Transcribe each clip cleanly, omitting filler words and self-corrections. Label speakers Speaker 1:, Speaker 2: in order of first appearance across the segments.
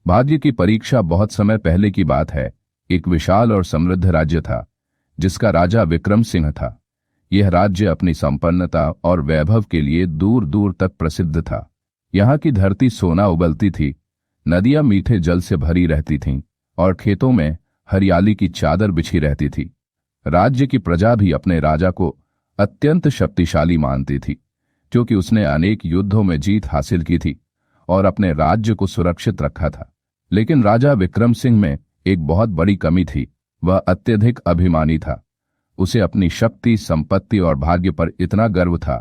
Speaker 1: भाग्य की परीक्षा बहुत समय पहले की बात है। एक विशाल और समृद्ध राज्य था जिसका राजा विक्रम सिंह था। यह राज्य अपनी संपन्नता और वैभव के लिए दूर दूर तक प्रसिद्ध था। यहाँ की धरती सोना उगलती थी, नदियां मीठे जल से भरी रहती थीं और खेतों में हरियाली की चादर बिछी रहती थी। राज्य की प्रजा भी अपने राजा को अत्यंत शक्तिशाली मानती थी, क्योंकि उसने अनेक युद्धों में जीत हासिल की थी और अपने राज्य को सुरक्षित रखा था। लेकिन राजा विक्रम सिंह में एक बहुत बड़ी कमी थी। वह अत्यधिक अभिमानी था। उसे अपनी शक्ति, संपत्ति और भाग्य पर इतना गर्व था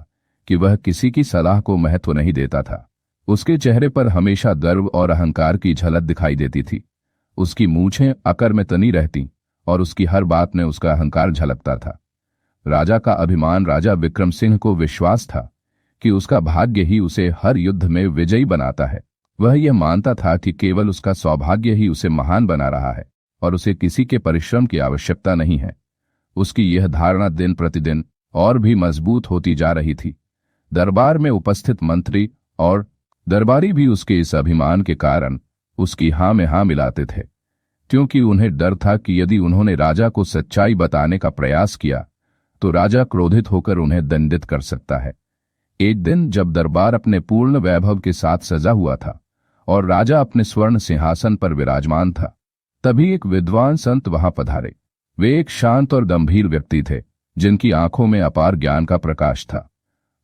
Speaker 1: कि वह किसी की सलाह को महत्व नहीं देता था। उसके चेहरे पर हमेशा गर्व और अहंकार की झलक दिखाई देती थी। उसकी मूछें अकड़ में तनी रहती और उसकी हर बात में उसका अहंकार झलकता था। राजा का अभिमान राजा विक्रम सिंह को विश्वास था कि उसका भाग्य ही उसे हर युद्ध में विजयी बनाता है। वह यह मानता था कि केवल उसका सौभाग्य ही उसे महान बना रहा है और उसे किसी के परिश्रम की आवश्यकता नहीं है। उसकी यह धारणा दिन प्रतिदिन और भी मजबूत होती जा रही थी। दरबार में उपस्थित मंत्री और दरबारी भी उसके इस अभिमान के कारण उसकी हाँ में हाँ मिलाते थे, क्योंकि उन्हें डर था कि यदि उन्होंने राजा को सच्चाई बताने का प्रयास किया तो राजा क्रोधित होकर उन्हें दंडित कर सकता है। एक दिन जब दरबार अपने पूर्ण वैभव के साथ सजा हुआ था और राजा अपने स्वर्ण सिंहासन पर विराजमान था, तभी एक विद्वान संत वहां पधारे। वे एक शांत और गंभीर व्यक्ति थे, जिनकी आंखों में अपार ज्ञान का प्रकाश था।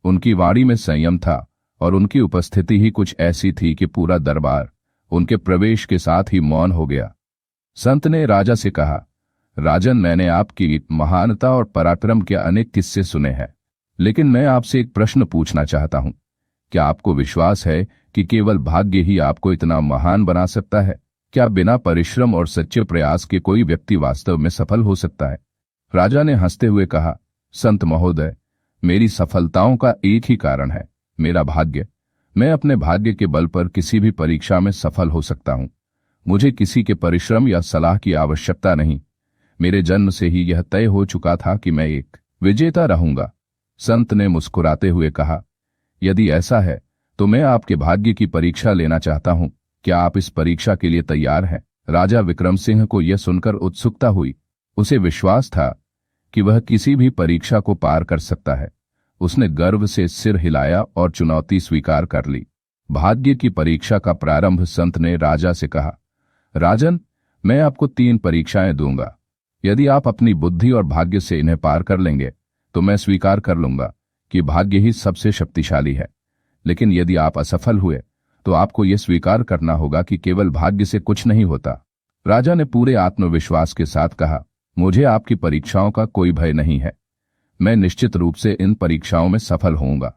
Speaker 1: उनकी वाणी में संयम था और उनकी उपस्थिति ही कुछ ऐसी थी कि पूरा दरबार उनके प्रवेश के साथ ही मौन हो गया। संत ने राजा से कहा, राजन, मैंने आपकी महानता और पराक्रम के अनेक किस्से सुने हैं, लेकिन मैं आपसे एक प्रश्न पूछना चाहता हूं। क्या आपको विश्वास है कि केवल भाग्य ही आपको इतना महान बना सकता है? क्या बिना परिश्रम और सच्चे प्रयास के कोई व्यक्ति वास्तव में सफल हो सकता है? राजा ने हंसते हुए कहा, संत महोदय, मेरी सफलताओं का एक ही कारण है, मेरा भाग्य। मैं अपने भाग्य के बल पर किसी भी परीक्षा में सफल हो सकता हूं। मुझे किसी के परिश्रम या सलाह की आवश्यकता नहीं। मेरे जन्म से ही यह तय हो चुका था कि मैं एक विजेता रहूंगा। संत ने मुस्कुराते हुए कहा, यदि ऐसा है तो मैं आपके भाग्य की परीक्षा लेना चाहता हूं। क्या आप इस परीक्षा के लिए तैयार हैं? राजा विक्रम सिंह को यह सुनकर उत्सुकता हुई। उसे विश्वास था कि वह किसी भी परीक्षा को पार कर सकता है। उसने गर्व से सिर हिलाया और चुनौती स्वीकार कर ली। भाग्य की परीक्षा का प्रारंभ संत ने राजा से कहा, राजन, मैं आपको 3 परीक्षाएं दूंगा। यदि आप अपनी बुद्धि और भाग्य से इन्हें पार कर लेंगे तो मैं स्वीकार कर लूंगा कि भाग्य ही सबसे शक्तिशाली है। लेकिन यदि आप असफल हुए तो आपको यह स्वीकार करना होगा कि केवल भाग्य से कुछ नहीं होता। राजा ने पूरे आत्मविश्वास के साथ कहा, मुझे आपकी परीक्षाओं का कोई भय नहीं है। मैं निश्चित रूप से इन परीक्षाओं में सफल होऊंगा।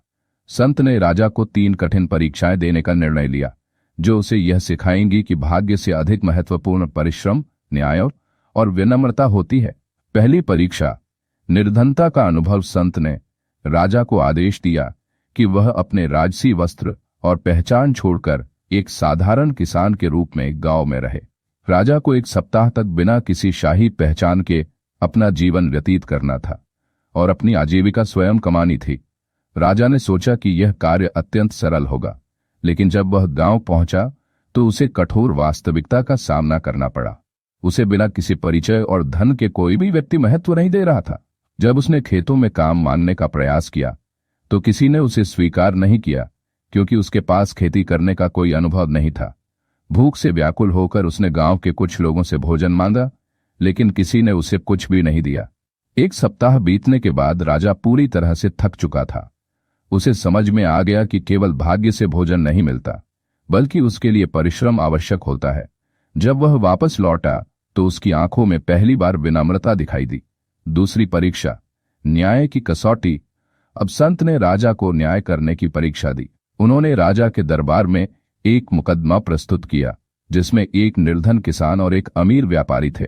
Speaker 1: संत ने राजा को 3 कठिन परीक्षाएं देने का निर्णय लिया, जो उसे यह सिखाएंगी कि भाग्य से अधिक महत्वपूर्ण परिश्रम, न्याय और विनम्रता होती है। पहली परीक्षा, निर्धनता का अनुभव। संत ने राजा को आदेश दिया कि वह अपने राजसी वस्त्र और पहचान छोड़कर एक साधारण किसान के रूप में गांव में रहे। राजा को 1 सप्ताह तक बिना किसी शाही पहचान के अपना जीवन व्यतीत करना था और अपनी आजीविका स्वयं कमानी थी। राजा ने सोचा कि यह कार्य अत्यंत सरल होगा, लेकिन जब वह गांव पहुंचा तो उसे कठोर वास्तविकता का सामना करना पड़ा। उसे बिना किसी परिचय और धन के कोई भी व्यक्ति महत्व नहीं दे रहा था। जब उसने खेतों में काम मानने का प्रयास किया तो किसी ने उसे स्वीकार नहीं किया, क्योंकि उसके पास खेती करने का कोई अनुभव नहीं था। भूख से व्याकुल होकर उसने गांव के कुछ लोगों से भोजन मांगा, लेकिन किसी ने उसे कुछ भी नहीं दिया। 1 सप्ताह बीतने के बाद राजा पूरी तरह से थक चुका था। उसे समझ में आ गया कि केवल भाग्य से भोजन नहीं मिलता, बल्कि उसके लिए परिश्रम आवश्यक होता है। जब वह वापस लौटा तो उसकी आंखों में पहली बार विनम्रता दिखाई दी। दूसरी परीक्षा, न्याय की कसौटी। अब संत ने राजा को न्याय करने की परीक्षा दी। उन्होंने राजा के दरबार में एक मुकदमा प्रस्तुत किया, जिसमें एक निर्धन किसान और एक अमीर व्यापारी थे।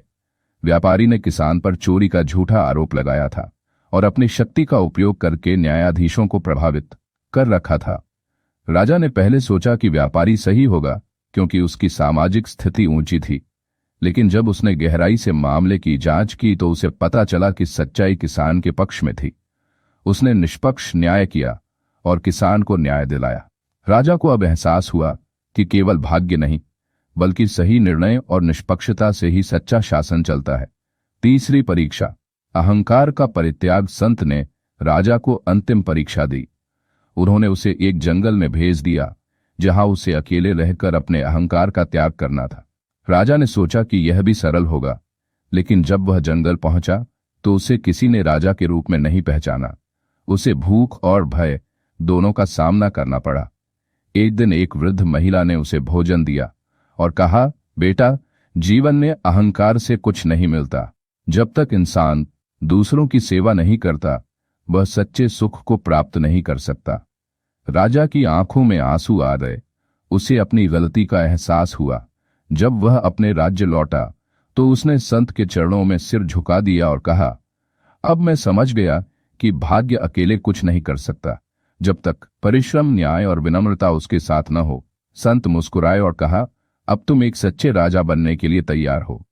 Speaker 1: व्यापारी ने किसान पर चोरी का झूठा आरोप लगाया था और अपनी शक्ति का उपयोग करके न्यायाधीशों को प्रभावित कर रखा था। राजा ने पहले सोचा कि व्यापारी सही होगा, क्योंकि उसकी सामाजिक स्थिति ऊंची थी, लेकिन जब उसने गहराई से मामले की जांच की तो उसे पता चला कि सच्चाई किसान के पक्ष में थी। उसने निष्पक्ष न्याय किया और किसान को न्याय दिलाया। राजा को अब एहसास हुआ कि केवल भाग्य नहीं, बल्कि सही निर्णय और निष्पक्षता से ही सच्चा शासन चलता है। तीसरी परीक्षा, अहंकार का परित्याग। संत ने राजा को अंतिम परीक्षा दी। उन्होंने उसे एक जंगल में भेज दिया जहां उसे अकेले रहकर अपने अहंकार का त्याग करना था। राजा ने सोचा कि यह भी सरल होगा, लेकिन जब वह जंगल पहुंचा तो उसे किसी ने राजा के रूप में नहीं पहचाना। उसे भूख और भय दोनों का सामना करना पड़ा। एक दिन एक वृद्ध महिला ने उसे भोजन दिया और कहा, बेटा, जीवन में अहंकार से कुछ नहीं मिलता। जब तक इंसान दूसरों की सेवा नहीं करता, वह सच्चे सुख को प्राप्त नहीं कर सकता। राजा की आंखों में आंसू आ गए। उसे अपनी गलती का एहसास हुआ। जब वह अपने राज्य लौटा तो उसने संत के चरणों में सिर झुका दिया और कहा, अब मैं समझ गया कि भाग्य अकेले कुछ नहीं कर सकता जब तक परिश्रम, न्याय और विनम्रता उसके साथ न हो। संत मुस्कुराए और कहा, अब तुम एक सच्चे राजा बनने के लिए तैयार हो।